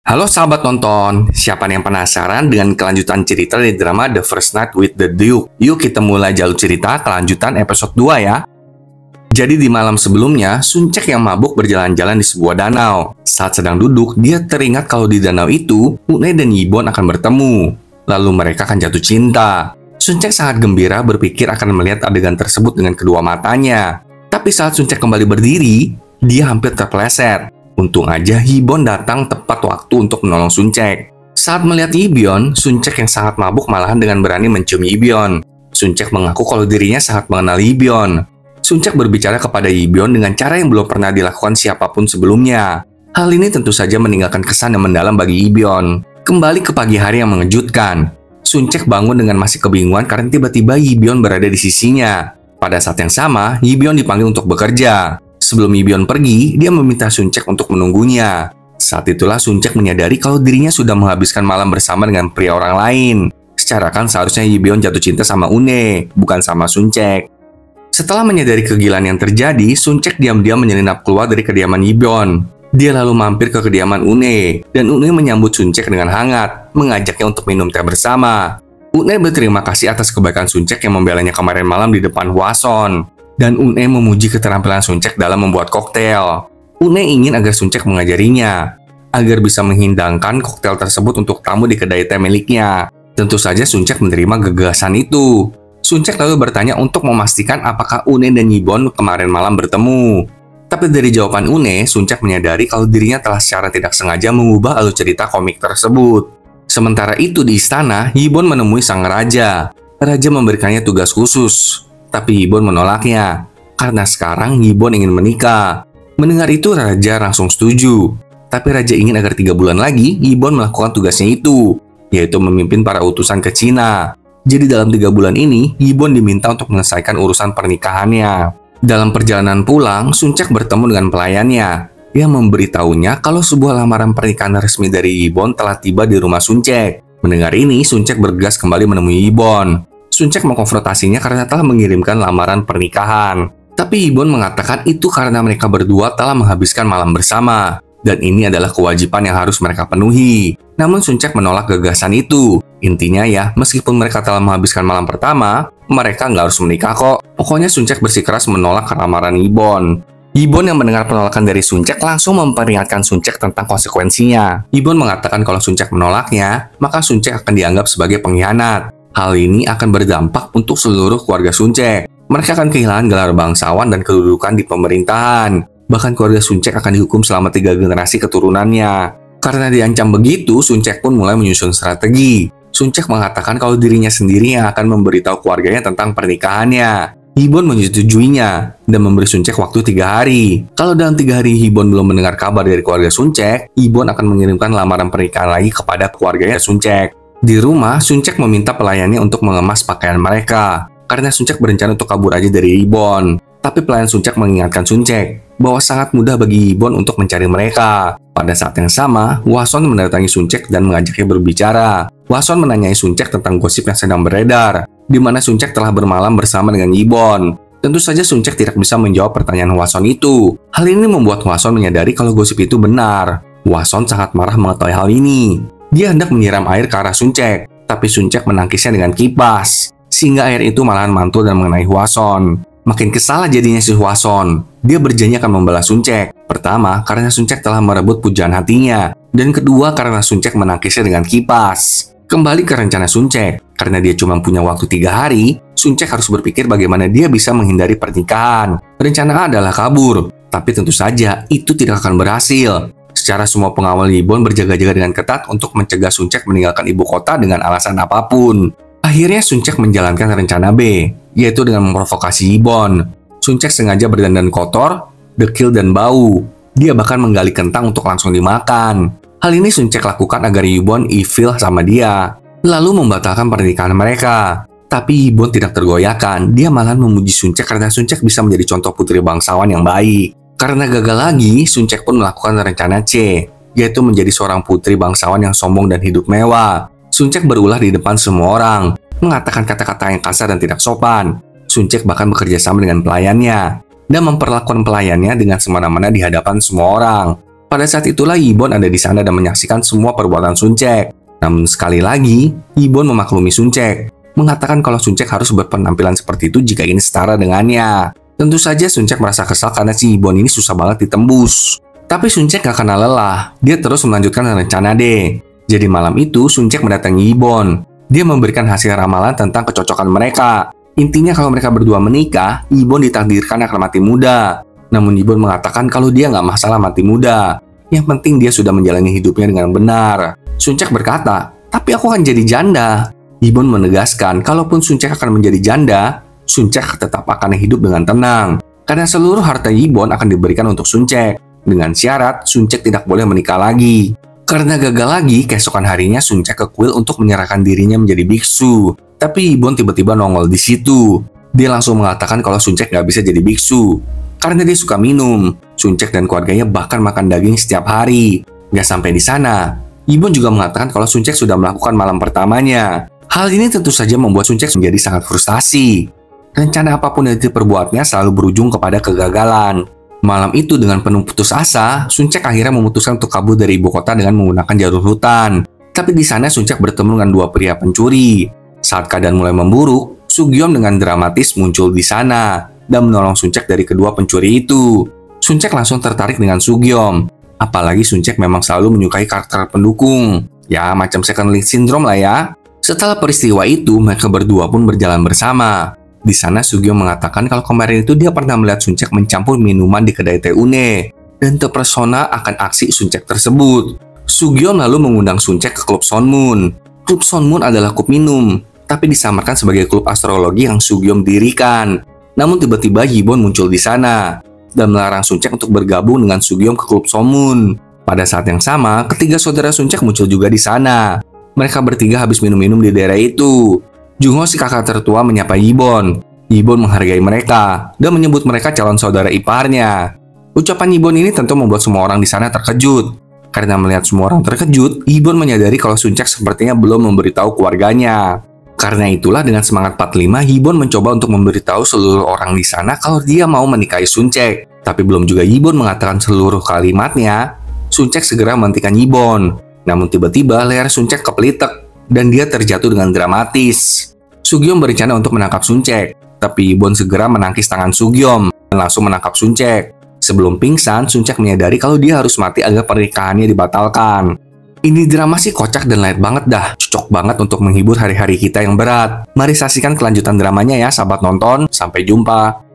Halo sahabat nonton, siapa yang penasaran dengan kelanjutan cerita dari drama The First Night with the Duke? Yuk kita mulai jalur cerita kelanjutan episode 2 ya. Jadi di malam sebelumnya, Sun Cek yang mabuk berjalan-jalan di sebuah danau. Saat sedang duduk, dia teringat kalau di danau itu, Une dan Yibon akan bertemu. Lalu mereka akan jatuh cinta. Sun Cek sangat gembira berpikir akan melihat adegan tersebut dengan kedua matanya. Tapi saat Sun Cek kembali berdiri, dia hampir terpeleset. Untung aja Yibon datang tepat waktu untuk menolong Sun Cek. Saat melihat Yibon, Sun Cek yang sangat mabuk malahan dengan berani mencium Yibon. Sun Cek mengaku kalau dirinya sangat mengenal Yibon. Sun Cek berbicara kepada Yibon dengan cara yang belum pernah dilakukan siapapun sebelumnya. Hal ini tentu saja meninggalkan kesan yang mendalam bagi Yibon. Kembali ke pagi hari yang mengejutkan. Sun Cek bangun dengan masih kebingungan karena tiba-tiba Yibon berada di sisinya. Pada saat yang sama, Yibon dipanggil untuk bekerja. Sebelum Yibon pergi, dia meminta Sun Cek untuk menunggunya. Saat itulah Sun Cek menyadari kalau dirinya sudah menghabiskan malam bersama dengan pria orang lain. Secara kan seharusnya Yibon jatuh cinta sama Une, bukan sama Sun Cek. Setelah menyadari kegilaan yang terjadi, Sun Cek diam-diam menyelinap keluar dari kediaman Yibon. Dia lalu mampir ke kediaman Une, dan Une menyambut Sun Cek dengan hangat, mengajaknya untuk minum teh bersama. Une berterima kasih atas kebaikan Sun Cek yang membelanya kemarin malam di depan Hwason. Dan Une memuji keterampilan Sun Cek dalam membuat koktail. Une ingin agar Sun Cek mengajarinya, agar bisa menghidangkan koktail tersebut untuk tamu di kedai teh miliknya. Tentu saja Sun Cek menerima gagasan itu. Sun Cek lalu bertanya untuk memastikan apakah Une dan Yibon kemarin malam bertemu. Tapi dari jawaban Une, Sun Cek menyadari kalau dirinya telah secara tidak sengaja mengubah alur cerita komik tersebut. Sementara itu di istana, Yibon menemui sang raja. Raja memberikannya tugas khusus. Tapi Yibon menolaknya, karena sekarang Yibon ingin menikah. Mendengar itu, Raja langsung setuju. Tapi Raja ingin agar 3 bulan lagi, Yibon melakukan tugasnya itu, yaitu memimpin para utusan ke Cina. Jadi dalam 3 bulan ini, Yibon diminta untuk menyelesaikan urusan pernikahannya. Dalam perjalanan pulang, Sun Cek bertemu dengan pelayannya, yang memberitahunya kalau sebuah lamaran pernikahan resmi dari Yibon telah tiba di rumah Sun Cek. Mendengar ini, Sun Cek bergegas kembali menemui Yibon. Sun Cek mengkonfrontasinya karena telah mengirimkan lamaran pernikahan. Tapi Yibon mengatakan itu karena mereka berdua telah menghabiskan malam bersama. Dan ini adalah kewajiban yang harus mereka penuhi. Namun Sun Cek menolak gagasan itu. Intinya ya, meskipun mereka telah menghabiskan malam pertama, mereka nggak harus menikah kok. Pokoknya Sun Cek bersikeras menolak lamaran Yibon. Yibon yang mendengar penolakan dari Sun Cek langsung memperingatkan Sun Cek tentang konsekuensinya. Yibon mengatakan kalau Sun Cek menolaknya, maka Sun Cek akan dianggap sebagai pengkhianat. Hal ini akan berdampak untuk seluruh keluarga Sun Cek. Mereka akan kehilangan gelar bangsawan dan kedudukan di pemerintahan. Bahkan keluarga Sun Cek akan dihukum selama 3 generasi keturunannya. Karena diancam begitu, Sun Cek pun mulai menyusun strategi. Sun Cek mengatakan kalau dirinya sendiri yang akan memberitahu keluarganya tentang pernikahannya. Yibon menyetujuinya dan memberi Sun Cek waktu 3 hari. Kalau dalam 3 hari Yibon belum mendengar kabar dari keluarga Sun Cek, Yibon akan mengirimkan lamaran pernikahan lagi kepada keluarganya Sun Cek. Di rumah, Sun Cek meminta pelayannya untuk mengemas pakaian mereka, karena Sun Cek berencana untuk kabur aja dari Yibon. Tapi pelayan Sun Cek mengingatkan Sun Cek bahwa sangat mudah bagi Yibon untuk mencari mereka. Pada saat yang sama, Hwason mendatangi Sun Cek dan mengajaknya berbicara. Hwason menanyai Sun Cek tentang gosip yang sedang beredar, di mana Sun Cek telah bermalam bersama dengan Yibon. Tentu saja Sun Cek tidak bisa menjawab pertanyaan Hwason itu. Hal ini membuat Hwason menyadari kalau gosip itu benar. Hwason sangat marah mengetahui hal ini. Dia hendak menyiram air ke arah Sun Cek, tapi Sun Cek menangkisnya dengan kipas, sehingga air itu malahan mantul dan mengenai Hwason. Makin kesal jadinya si Hwason. Dia berjanji akan membalas Sun Cek. Pertama, karena Sun Cek telah merebut pujaan hatinya, dan kedua karena Sun Cek menangkisnya dengan kipas. Kembali ke rencana Sun Cek, karena dia cuma punya waktu 3 hari, Sun Cek harus berpikir bagaimana dia bisa menghindari pernikahan. Rencana A adalah kabur, tapi tentu saja itu tidak akan berhasil. Secara semua pengawal Yibon berjaga-jaga dengan ketat untuk mencegah Sun Cek meninggalkan ibu kota dengan alasan apapun. Akhirnya Sun Cek menjalankan rencana B, yaitu dengan memprovokasi Yibon. Sun Cek sengaja berdandan kotor, dekil dan bau. Dia bahkan menggali kentang untuk langsung dimakan. Hal ini Sun Cek lakukan agar Yibon ilfil sama dia, lalu membatalkan pernikahan mereka. Tapi Yibon tidak tergoyahkan, dia malah memuji Sun Cek karena Sun Cek bisa menjadi contoh putri bangsawan yang baik. Karena gagal lagi, Sun Cek pun melakukan rencana C, yaitu menjadi seorang putri bangsawan yang sombong dan hidup mewah. Sun Cek berulah di depan semua orang, mengatakan kata-kata yang kasar dan tidak sopan. Sun Cek bahkan bekerja sama dengan pelayannya, dan memperlakukan pelayannya dengan semena-mena di hadapan semua orang. Pada saat itulah Yibon ada di sana dan menyaksikan semua perbuatan Suncek. Namun sekali lagi, Yibon memaklumi Suncek, mengatakan kalau Suncek harus berpenampilan seperti itu jika ingin setara dengannya. Tentu saja Suncek merasa kesal karena si Yibon ini susah banget ditembus. Tapi Suncek gak kenal lelah, dia terus melanjutkan rencana D. Jadi malam itu Suncek mendatangi Yibon. Dia memberikan hasil ramalan tentang kecocokan mereka. Intinya kalau mereka berdua menikah, Yibon ditakdirkan akan mati muda. Namun Yibon mengatakan kalau dia nggak masalah mati muda. Yang penting dia sudah menjalani hidupnya dengan benar. Suncek berkata, tapi aku akan jadi janda. Yibon menegaskan kalaupun Suncek akan menjadi janda, Suncek tetap akan hidup dengan tenang. Karena seluruh harta Yibon akan diberikan untuk Suncek. Dengan syarat, Suncek tidak boleh menikah lagi. Karena gagal lagi, keesokan harinya Suncek ke kuil untuk menyerahkan dirinya menjadi biksu. Tapi Yibon tiba-tiba nongol di situ. Dia langsung mengatakan kalau Suncek nggak bisa jadi biksu. Karena dia suka minum. Suncek dan keluarganya bahkan makan daging setiap hari. Nggak sampai di sana, Yibon juga mengatakan kalau Suncek sudah melakukan malam pertamanya. Hal ini tentu saja membuat Suncek menjadi sangat frustasi. Rencana apapun yang diperbuatnya selalu berujung kepada kegagalan. Malam itu dengan penuh putus asa, Suncek akhirnya memutuskan untuk kabur dari ibu kota dengan menggunakan jalur hutan. Tapi di sana Suncek bertemu dengan dua pria pencuri. Saat keadaan mulai memburuk, Sugyeom dengan dramatis muncul di sana dan menolong Suncek dari kedua pencuri itu. Suncek langsung tertarik dengan Sugyeom. Apalagi Suncek memang selalu menyukai karakter pendukung. Ya, macam second lead syndrome lah ya. Setelah peristiwa itu, mereka berdua pun berjalan bersama. Di sana Sugyeom mengatakan kalau kemarin itu dia pernah melihat Suncek mencampur minuman di kedai teh une dan terpesona akan aksi Suncek tersebut. Sugyeom lalu mengundang Suncek ke klub Sonmun. Klub Sonmun adalah klub minum, tapi disamarkan sebagai klub astrologi yang Sugyeom dirikan. Namun tiba-tiba Yibon muncul di sana dan melarang Suncek untuk bergabung dengan Sugyeom ke klub Sonmun. Pada saat yang sama, ketiga saudara Suncek muncul juga di sana. Mereka bertiga habis minum-minum di daerah itu. Jungho si kakak tertua menyapa Yibon. Yibon menghargai mereka dan menyebut mereka calon saudara iparnya. Ucapan Yibon ini tentu membuat semua orang di sana terkejut. Karena melihat semua orang terkejut, Yibon menyadari kalau Suncek sepertinya belum memberitahu keluarganya. Karena itulah dengan semangat 45, Yibon mencoba untuk memberitahu seluruh orang di sana kalau dia mau menikahi Suncek. Tapi belum juga Yibon mengatakan seluruh kalimatnya, Suncek segera menghentikan Yibon. Namun tiba-tiba leher Suncek kepelitek dan dia terjatuh dengan dramatis. Sugyeom berencana untuk menangkap Suncek, tapi Yibon segera menangkis tangan Sugyeom dan langsung menangkap Suncek. Sebelum pingsan, Suncek menyadari kalau dia harus mati agar pernikahannya dibatalkan. Ini drama sih kocak dan light banget dah. Cocok banget untuk menghibur hari-hari kita yang berat. Mari saksikan kelanjutan dramanya ya sahabat nonton. Sampai jumpa.